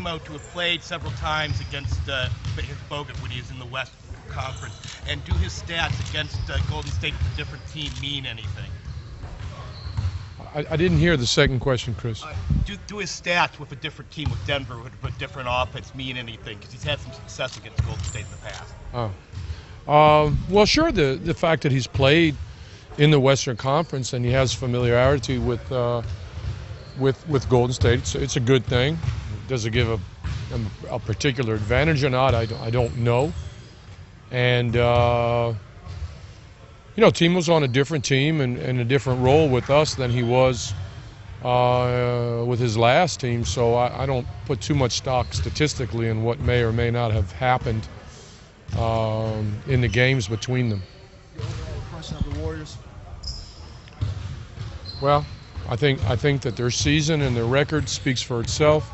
out to have played several times against his Bogut when he was in the West Conference, and do his stats against Golden State with a different team mean anything? I didn't hear the second question, Chris. Do his stats with a different team, with Denver, with a different offense, mean anything? Because he's had some success against Golden State in the past. Well, sure. The fact that he's played in the Western Conference and he has familiarity with Golden State, it's a good thing. Does it give a particular advantage or not? I don't know. And Team was on a different team and a different role with us than he was with his last team. So I don't put too much stock statistically in what may or may not have happened in the games between them. The Warriors. Well, I think that their season and their record speaks for itself.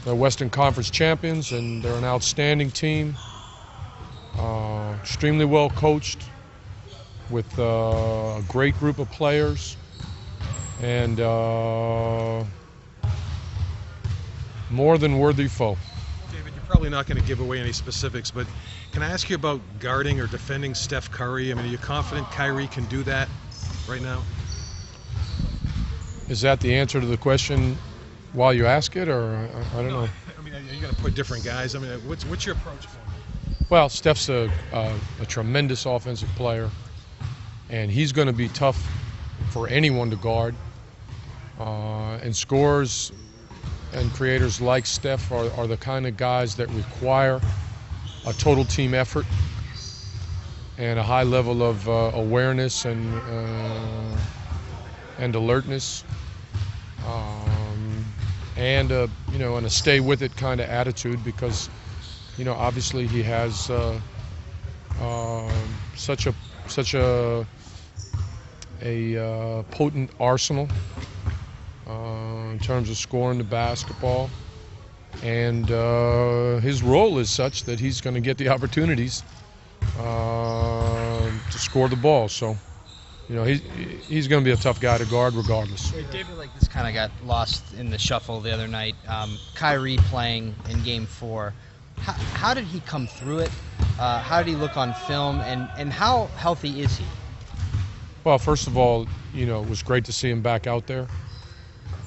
They're Western Conference champions, and they're an outstanding team. Extremely well coached, with a great group of players, and more than worthy foe. David, you're probably not going to give away any specifics, but can I ask you about guarding or defending Steph Curry? I mean, are you confident Kyrie can do that right now? Is that the answer to the question while you ask it, or I don't know? I mean, are you going to put different guys? I mean, what's your approach for him? Well, Steph's a tremendous offensive player, and he's going to be tough for anyone to guard. And scorers and creators like Steph are the kind of guys that require a total team effort and a high level of awareness and alertness, and a stay with it kind of attitude, because obviously he has such a potent arsenal in terms of scoring the basketball, and his role is such that he's going to get the opportunities to score the ball. So, he's going to be a tough guy to guard regardless. David, like this kind of got lost in the shuffle the other night. Kyrie playing in Game 4. How did he come through it? How did he look on film? And how healthy is he? Well, first of all, it was great to see him back out there.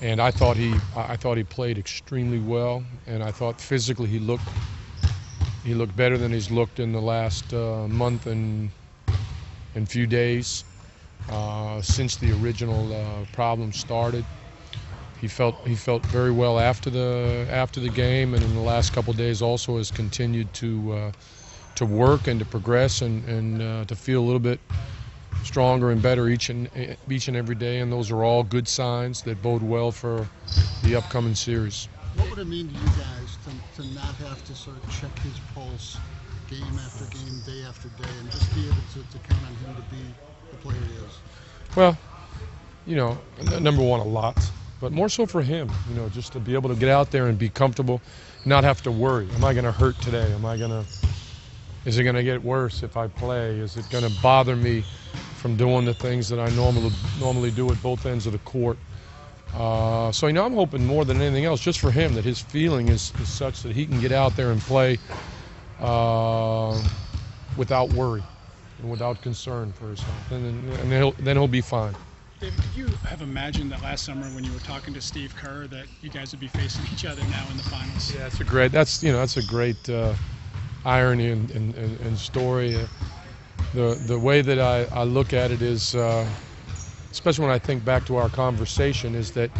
And I thought he played extremely well. And I thought physically he looked better than he's looked in the last month and few days since the original problem started. He felt very well after the game, and in the last couple of days also has continued to work and to progress and to feel a little bit stronger and better each and every day, and those are all good signs that bode well for the upcoming series. What would it mean to you guys to not have to sort of check his pulse game after game, day after day, and just be able to count on him to be the player he is? Well, number one, a lot. But more so for him, just to be able to get out there and be comfortable, not have to worry. Am I going to hurt today? Is it going to get worse if I play? Is it going to bother me from doing the things that I normally do at both ends of the court? So I'm hoping more than anything else, just for him, that his feeling is such that he can get out there and play without worry and without concern for himself, and then he'll be fine. David, could you have imagined that last summer when you were talking to Steve Kerr that you guys would be facing each other now in the finals? Yeah, that's a great irony and story. The way that I look at it is, especially when I think back to our conversation, is that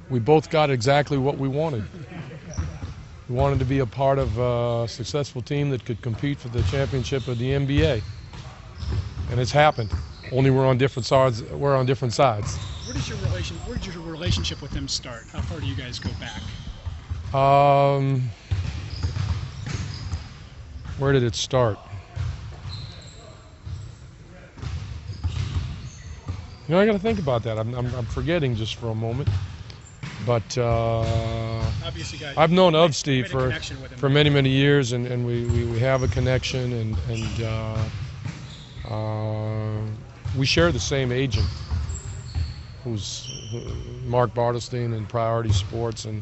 we both got exactly what we wanted. We wanted to be a part of a successful team that could compete for the championship of the NBA, and it's happened. Only we're on different sides. We're on different sides. Where did your relationship with him start? How far do you guys go back? Where did it start? I got to think about that. I'm forgetting just for a moment. But obviously, I've known of Steve for many years, and we have a connection, and we share the same agent, who's Mark Bartelstein and Priority Sports, and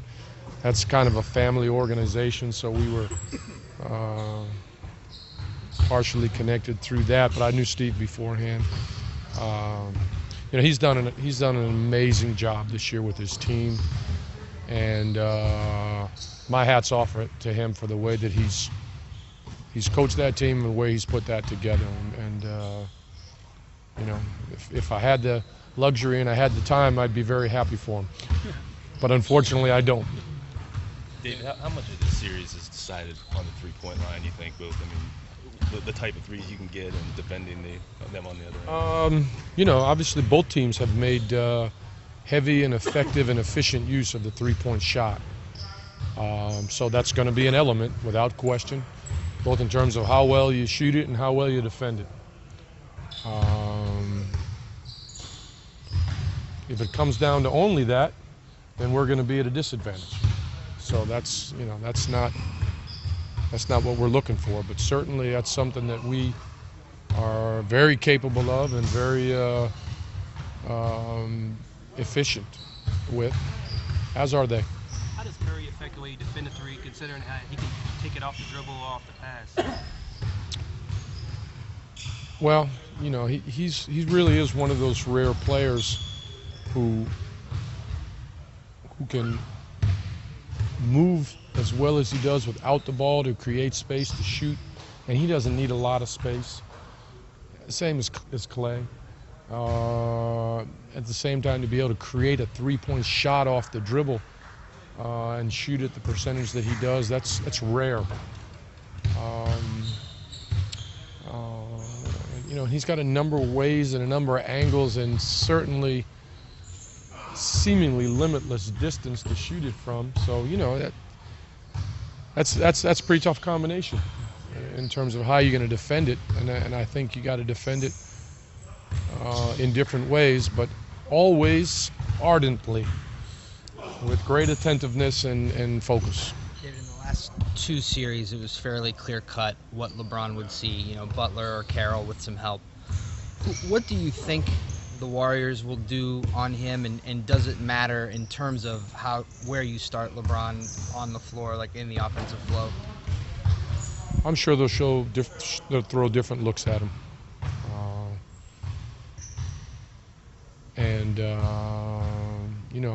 that's kind of a family organization, so we were partially connected through that, but I knew Steve beforehand. He's done an amazing job this year with his team, and my hat's off to him for the way that he's coached that team and the way he's put that together. And if I had the luxury and I had the time, I'd be very happy for him. But unfortunately, I don't. David, how much of this series is decided on the three-point line, you think, both? I mean, the type of threes you can get and defending them on the other end? Obviously both teams have made heavy and effective and efficient use of the three-point shot. So that's going to be an element, without question, both in terms of how well you shoot it and how well you defend it. If it comes down to only that, then we're going to be at a disadvantage. So that's not what we're looking for. But certainly that's something that we are very capable of and very efficient with, as are they. How does Curry affect the way you defend the three, considering how he can take it off the dribble or off the pass? Well, he really is one of those rare players who can move as well as he does without the ball to create space to shoot, and he doesn't need a lot of space. Same as Clay. At the same time, to be able to create a three-point shot off the dribble and shoot at the percentage that he does, that's rare. He's got a number of ways and a number of angles, and certainly seemingly limitless distance to shoot it from. So that's a pretty tough combination in terms of how you're going to defend it, and I think you got to defend it in different ways, but always ardently, with great attentiveness and focus. David, in the last two series, it was fairly clear-cut what LeBron would see, Butler or Carroll with some help. What do you think the Warriors will do on him, and does it matter in terms of where you start LeBron on the floor, like in the offensive flow? I'm sure they'll throw different looks at him.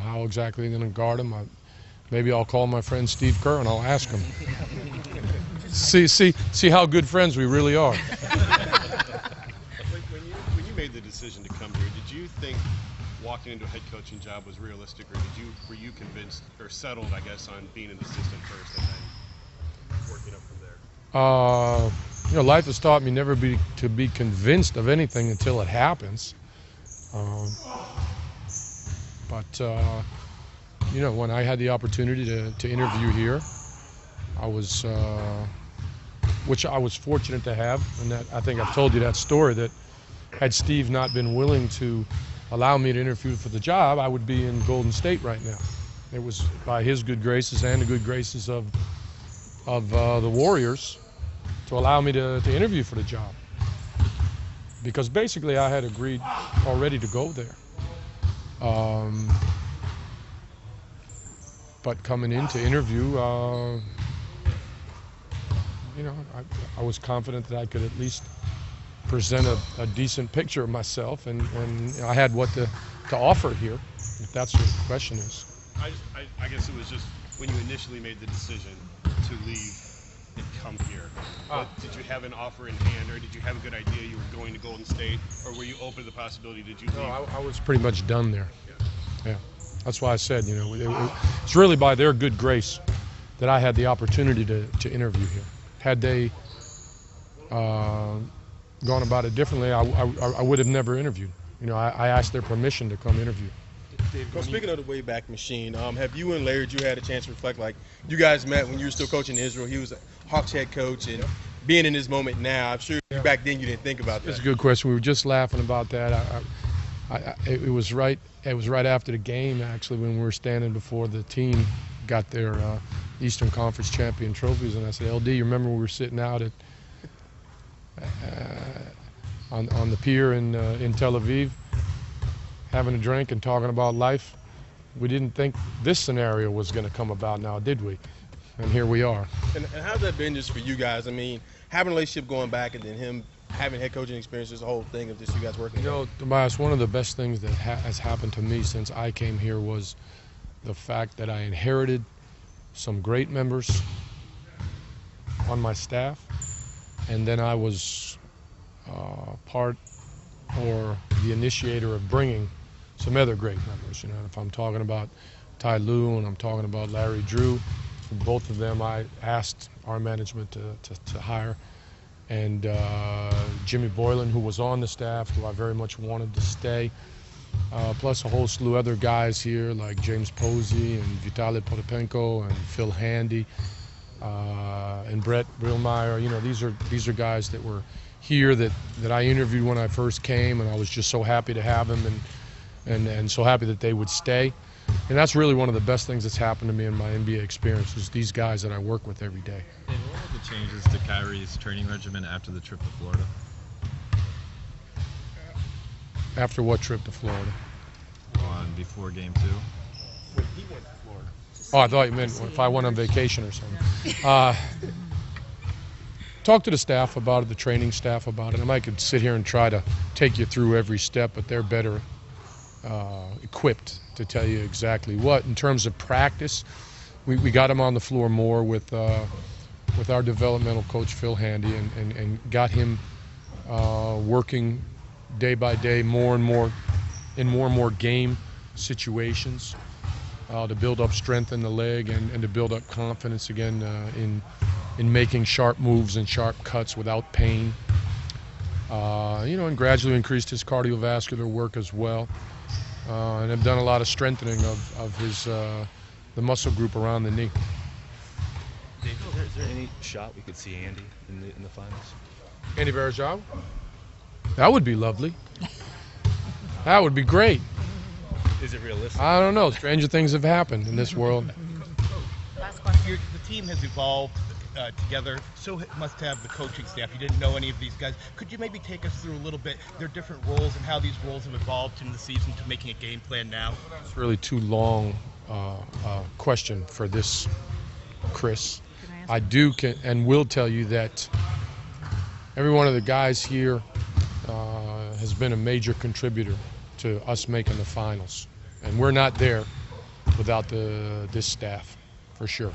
How exactly they're going to guard him. Maybe I'll call my friend Steve Kerr and I'll ask him. see how good friends we really are. When you made the decision to come here, did you think walking into a head coaching job was realistic, or were you convinced or settled, I guess, on being an assistant first and then working up from there? Life has taught me never to be convinced of anything until it happens. When I had the opportunity to interview here, which I was fortunate to have, and that I think I've told you that story, that had Steve not been willing to allow me to interview for the job, I would be in Golden State right now. It was by his good graces and the good graces of the Warriors to allow me to interview for the job, because basically I had agreed already to go there. But coming in to interview, I was confident that I could at least present a decent picture of myself, and I had what to offer here, if that's what the question is. I guess it was just when you initially made the decision to leave and come here. Did you have an offer in hand, or did you have a good idea you were going to Golden State, or were you open to the possibility? Did you leave? No, I was pretty much done there. Yeah. That's why I said, it's really by their good grace that I had the opportunity to interview here. Had they gone about it differently, I would have never interviewed. I asked their permission to come interview. Well, speaking of the Wayback Machine, have you and Larry Drew had a chance to reflect, like you guys met when you were still coaching Israel? He was a Hawks head coach, and being in this moment now, I'm sure back then you didn't think about that. That's a good question. We were just laughing about that. It was right after the game, actually, when we were standing before the team got their Eastern Conference champion trophies, and I said, LD, you remember we were sitting out at on the pier in Tel Aviv, having a drink and talking about life. We didn't think this scenario was going to come about now, did we? And here we are. And how's that been just for you guys? I mean, having a relationship going back and then him having head coaching experience, this whole thing of just you guys working together. Tobias, one of the best things that has happened to me since I came here was the fact that I inherited some great members on my staff, and then I was part or the initiator of bringing some other great members. If I'm talking about Ty Lue and I'm talking about Larry Drew, both of them I asked our management to hire. And Jimmy Boylan, who was on the staff, who I very much wanted to stay, plus a whole slew of other guys here like James Posey and Vitaly Potapenko and Phil Handy and Brett Brillmeyer. These are guys that were here that I interviewed when I first came, and I was just so happy to have them and so happy that they would stay. And that's really one of the best things that's happened to me in my NBA experience is these guys that I work with every day. What were the changes to Kyrie's training regimen after the trip to Florida? After what trip to Florida? Before Game 2. When he went to Florida. Oh, I thought you meant if I went on vacation or something. Talk to the staff about it, the training staff about it. I could sit here and try to take you through every step, but they're better equipped to tell you exactly what. In terms of practice, we got him on the floor more with our developmental coach Phil Handy and got him working day by day more and more game situations to build up strength in the leg and to build up confidence again in making sharp moves and sharp cuts without pain. And gradually increased his cardiovascular work as well. And have done a lot of strengthening of his the muscle group around the knee. Dave, is there any shot we could see Andy in the finals? Andy Varejao? That would be lovely. That would be great. Is it realistic? I don't know. Stranger things have happened in this world. Last question. The team has evolved together. So must have the coaching staff. You didn't know any of these guys. Could you maybe take us through a little bit their different roles and how these roles have evolved in the season to making a game plan now? It's really too long question for this, Chris. I do and will tell you that every one of the guys here has been a major contributor to us making the finals, and we're not there without this staff, for sure.